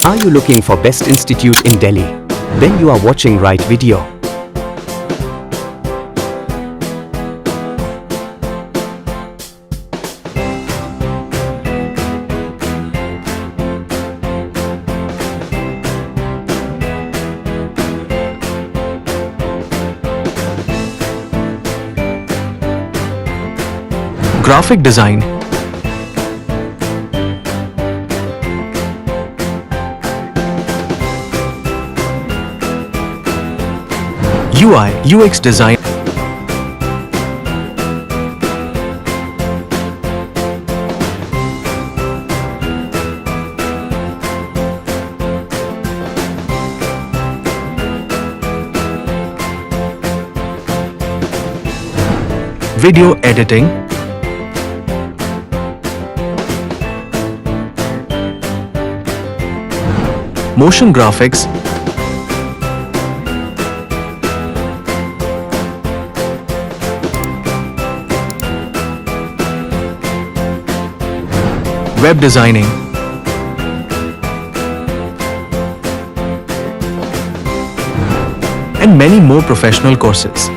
Are you looking for best institute in Delhi? Then you are watching right video. Graphic design, UI, UX design, video editing, motion graphics, web designing, and many more professional courses.